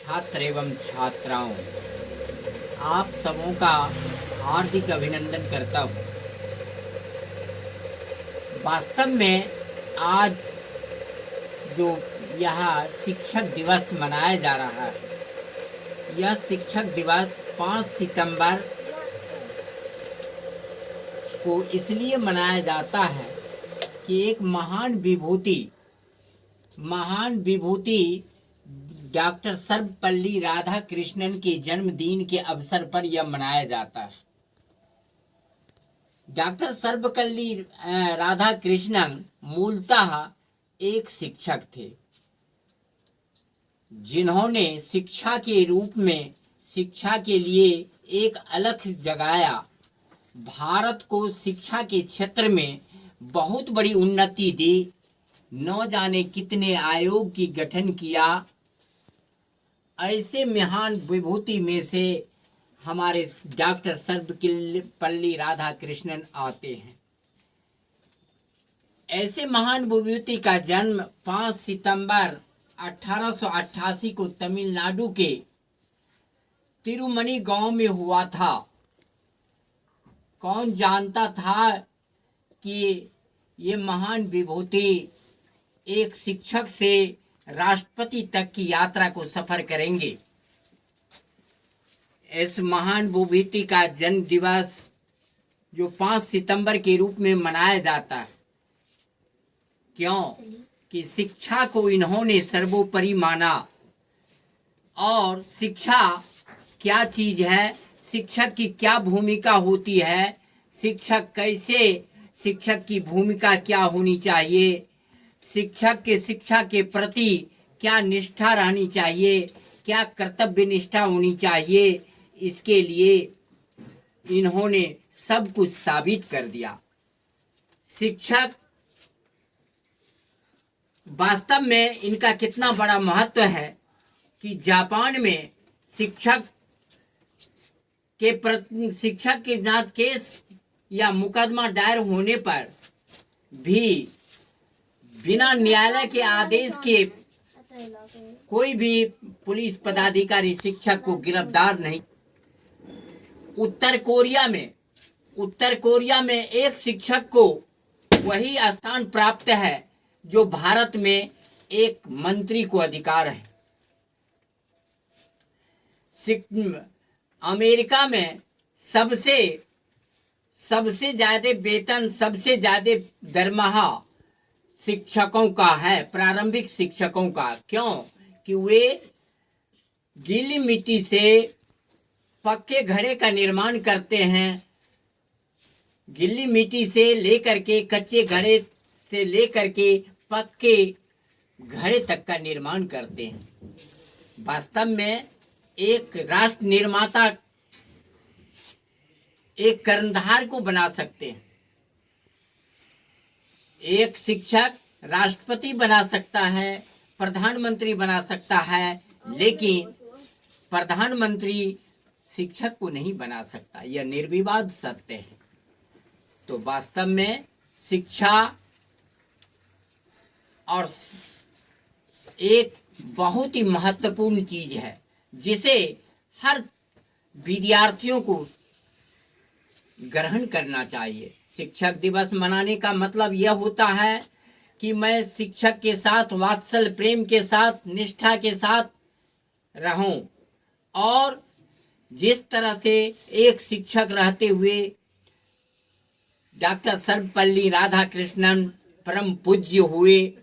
छात्र एवं छात्राओं, आप सबों का हार्दिक अभिनंदन करता हूँ। वास्तव में आज जो यह शिक्षक दिवस मनाया जा रहा है, यह शिक्षक दिवस 5 सितंबर को इसलिए मनाया जाता है कि एक महान विभूति डॉक्टर सर्वपल्ली राधाकृष्णन के जन्मदिन के अवसर पर यह मनाया जाता है। डॉक्टर सर्वपल्ली राधाकृष्णन मूलतः एक शिक्षक थे, जिन्होंने शिक्षा के रूप में शिक्षा के लिए एक अलख जगाया। भारत को शिक्षा के क्षेत्र में बहुत बड़ी उन्नति दी। न जाने कितने आयोग की गठन किया। ऐसे महान विभूति में से हमारे डॉक्टर सर्वपल्ली राधाकृष्णन आते हैं। ऐसे महान विभूति का जन्म 5 सितंबर 1888 को तमिलनाडु के तिरुमनी गांव में हुआ था। कौन जानता था कि ये महान विभूति एक शिक्षक से राष्ट्रपति तक की यात्रा को सफर करेंगे। इस महान विभूति का जन्म दिवस जो 5 सितंबर के रूप में मनाया जाता है, क्यों कि शिक्षा को इन्होंने सर्वोपरि माना। और शिक्षा क्या चीज है, शिक्षक की क्या भूमिका होती है, शिक्षक की भूमिका क्या होनी चाहिए, शिक्षक के शिक्षा के प्रति क्या निष्ठा रहनी चाहिए, क्या कर्तव्य निष्ठा होनी चाहिए, इसके लिए इन्होंने सब कुछ साबित कर दिया। शिक्षक वास्तव में इनका कितना बड़ा महत्व है कि जापान में शिक्षक के साथ केस या मुकदमा दायर होने पर भी बिना न्यायालय के आदेश के कोई भी पुलिस पदाधिकारी शिक्षक को गिरफ्तार नहीं। उत्तर कोरिया में एक शिक्षक को वही स्थान प्राप्त है जो भारत में एक मंत्री को अधिकार है। अमेरिका में सबसे ज्यादा वेतन, सबसे ज्यादा दरमाहा शिक्षकों का है, प्रारंभिक शिक्षकों का। क्यों कि वे गीली मिट्टी से पक्के घड़े का निर्माण करते हैं। गीली मिट्टी से लेकर के कच्चे घड़े से लेकर के पक्के घड़े तक का निर्माण करते हैं। वास्तव में एक राष्ट्र निर्माता एक कर्णधार को बना सकते हैं। एक शिक्षक राष्ट्रपति बना सकता है, प्रधानमंत्री बना सकता है, लेकिन प्रधानमंत्री शिक्षक को नहीं बना सकता। यह निर्विवाद सत्य है। तो वास्तव में शिक्षा और एक बहुत ही महत्वपूर्ण चीज है, जिसे हर विद्यार्थियों को ग्रहण करना चाहिए। शिक्षक दिवस मनाने का मतलब यह होता है कि मैं शिक्षक के साथ वात्सल्य प्रेम के साथ निष्ठा के साथ रहूं, और जिस तरह से एक शिक्षक रहते हुए डॉक्टर सर्वपल्ली राधाकृष्णन परम पूज्य हुए,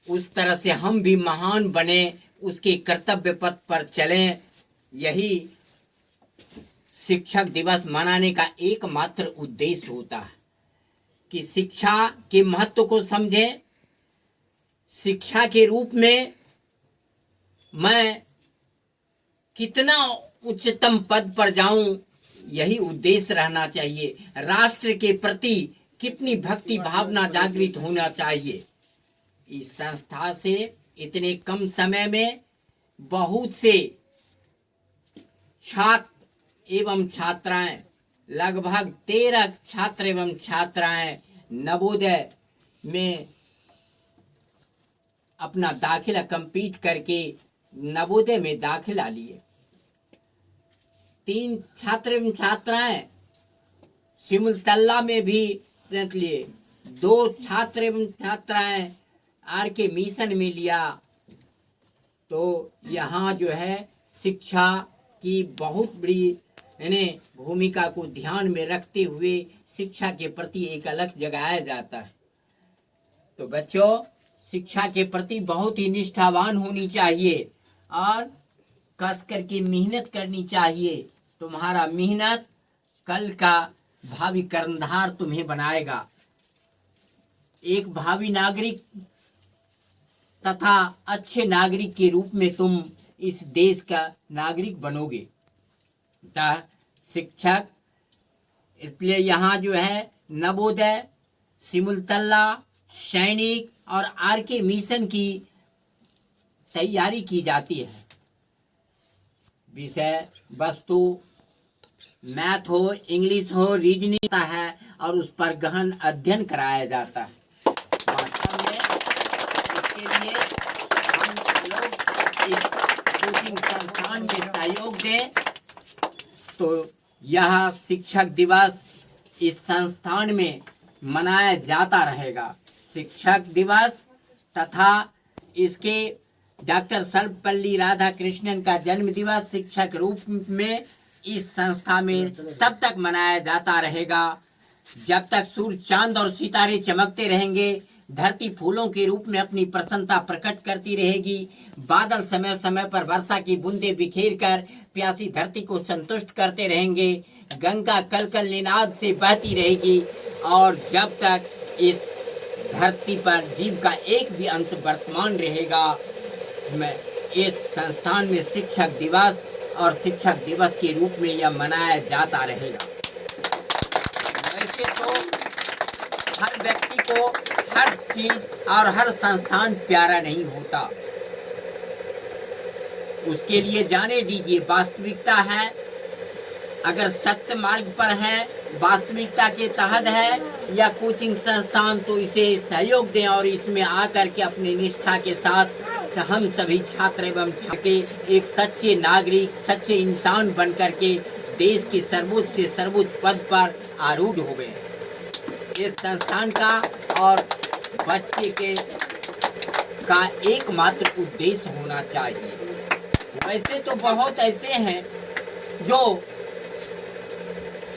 उस तरह से हम भी महान बने, उसके कर्तव्य पथ पर चलें। यही शिक्षक दिवस मनाने का एकमात्र उद्देश्य होता है कि शिक्षा के महत्व को समझें। शिक्षा के रूप में मैं कितना उच्चतम पद पर जाऊं, यही उद्देश्य रहना चाहिए। राष्ट्र के प्रति कितनी भक्ति भावना जागृत होना चाहिए। इस संस्था से इतने कम समय में बहुत से छात्र एवं छात्राएं, लगभग 13 छात्र एवं छात्राएं नवोदय में अपना दाखिला कंप्लीट करके नवोदय में दाखिला लिए। 3 छात्र एवं छात्राएं सिमुलतला में भी लिए, 2 छात्र एवं छात्राएं RK मिशन में लिया। तो यहाँ जो है शिक्षा की बहुत बड़ी भूमिका को ध्यान में रखते हुए शिक्षा के प्रति एक अलग जगाया जाता है। तो बच्चों, शिक्षा के प्रति बहुत ही निष्ठावान होनी चाहिए और कस करके मेहनत करनी चाहिए। तुम्हारा मेहनत कल का भावी कर्णधार तुम्हें बनाएगा। एक भावी नागरिक तथा अच्छे नागरिक के रूप में तुम इस देश का नागरिक बनोगे। शिक्षक, इसलिए यहाँ जो है नवोदय, सिमुलतला, सैनिक और RK मिशन की तैयारी की जाती है। विषय वस्तु मैथ हो, इंग्लिश हो, रीजनिंग है और उस पर गहन अध्ययन कराया जाता है। वास्तव में इसके लिए हम लोग इस कोचिंग संस्थान में सहयोग दें तो यह शिक्षक दिवस इस संस्थान में मनाया जाता रहेगा। शिक्षक दिवस तथा इसके डॉक्टर सर्वपल्ली राधाकृष्णन का जन्म दिवस शिक्षक रूप में इस संस्था में तब तक मनाया जाता रहेगा जब तक सूर्य, चांद और सितारे चमकते रहेंगे, धरती फूलों के रूप में अपनी प्रसन्नता प्रकट करती रहेगी, बादल समय समय पर वर्षा की बूंदें बिखेर कर प्यासी धरती को संतुष्ट करते रहेंगे, गंगा कलकल निनाद से बहती रहेगी और जब तक इस धरती पर जीव का एक भी अंश वर्तमान रहेगा, मैं इस संस्थान में शिक्षक दिवस और शिक्षक दिवस के रूप में यह मनाया जाता रहेगा। वैसे तो हर व्यक्ति को हर चीज और हर संस्थान प्यारा नहीं होता, उसके लिए जाने दीजिए वास्तविकता है। अगर सत्य मार्ग पर है, वास्तविकता के तहत है या कोचिंग संस्थान, तो इसे सहयोग दें और इसमें आकर के अपनी निष्ठा के साथ हम सभी छात्र एवं छात्रे एक सच्चे नागरिक, सच्चे इंसान बन करके देश के सर्वोच्च से सर्वोच्च पद पर आरूढ़ हो गए। इस संस्थान का और बच्चे के का एकमात्र उद्देश्य होना चाहिए। वैसे तो बहुत ऐसे हैं जो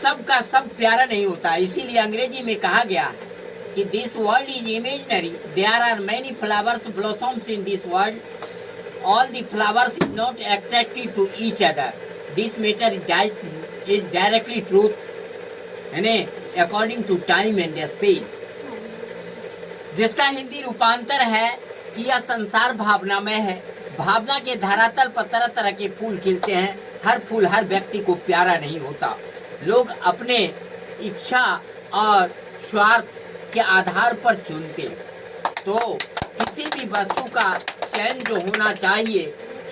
सबका सब प्यारा नहीं होता, इसीलिए अंग्रेजी में कहा गया है कि this world is imaginary, there are many flowers blossoms in this world, all the flowers is not attractive to each other, this matter is directly truth according to time and space. जिसका हिंदी रूपांतर है कि यह संसार भावनामय है, भावना के धरातल पर तरह तरह के फूल खिलते हैं, हर फूल हर व्यक्ति को प्यारा नहीं होता। लोग अपने इच्छा और स्वार्थ के आधार पर चुनते, तो किसी भी वस्तु का चयन जो होना चाहिए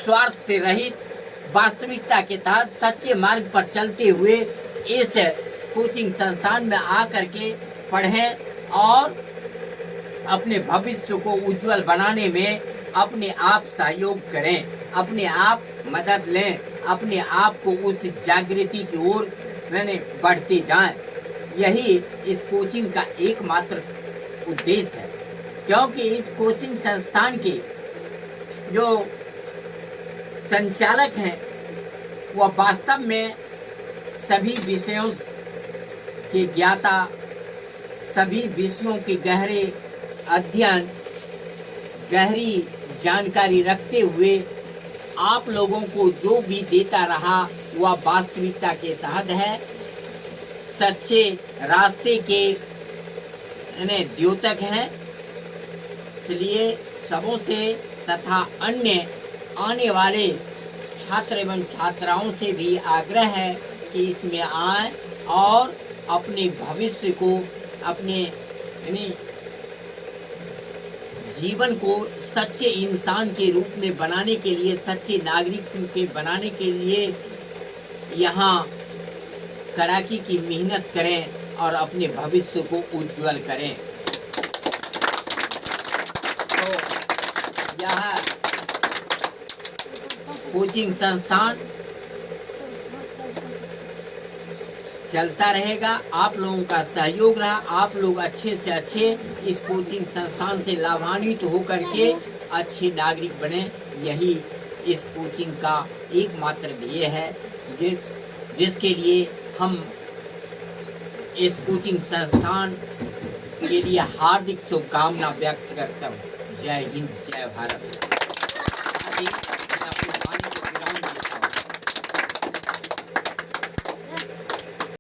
स्वार्थ से रहित, वास्तविकता के तहत सच्चे मार्ग पर चलते हुए इस कोचिंग संस्थान में आकर के पढ़ें और अपने भविष्य को उज्जवल बनाने में अपने आप सहयोग करें, अपने आप मदद लें, अपने आप को उस जागृति की ओर बढ़ते जाएं। यही इस कोचिंग का एकमात्र उद्देश्य है, क्योंकि इस कोचिंग संस्थान के जो संचालक हैं वह वास्तव में सभी विषयों के ज्ञाता, सभी विषयों के गहरे अध्ययन, गहरी जानकारी रखते हुए आप लोगों को जो भी देता रहा वह वास्तविकता के तहत है, सच्चे रास्ते के द्योतक हैं। इसलिए सबों से तथा अन्य आने वाले छात्र एवं छात्राओं से भी आग्रह है कि इसमें आए और अपने भविष्य को, अपने जीवन को सच्चे इंसान के रूप में बनाने के लिए, सच्चे नागरिक के बनाने के लिए यहाँ कड़ाके की मेहनत करें और अपने भविष्य को उज्जवल करें। तो यह कोचिंग संस्थान चलता रहेगा। आप लोगों का सहयोग रहा, आप लोग अच्छे से अच्छे इस कोचिंग संस्थान से लाभान्वित होकर के अच्छे नागरिक बने, यही इस कोचिंग का एकमात्र ध्येय है, जिसके लिए हम इस कोचिंग संस्थान के लिए हार्दिक शुभकामना व्यक्त करता हूँ। जय हिंद, जय भारत।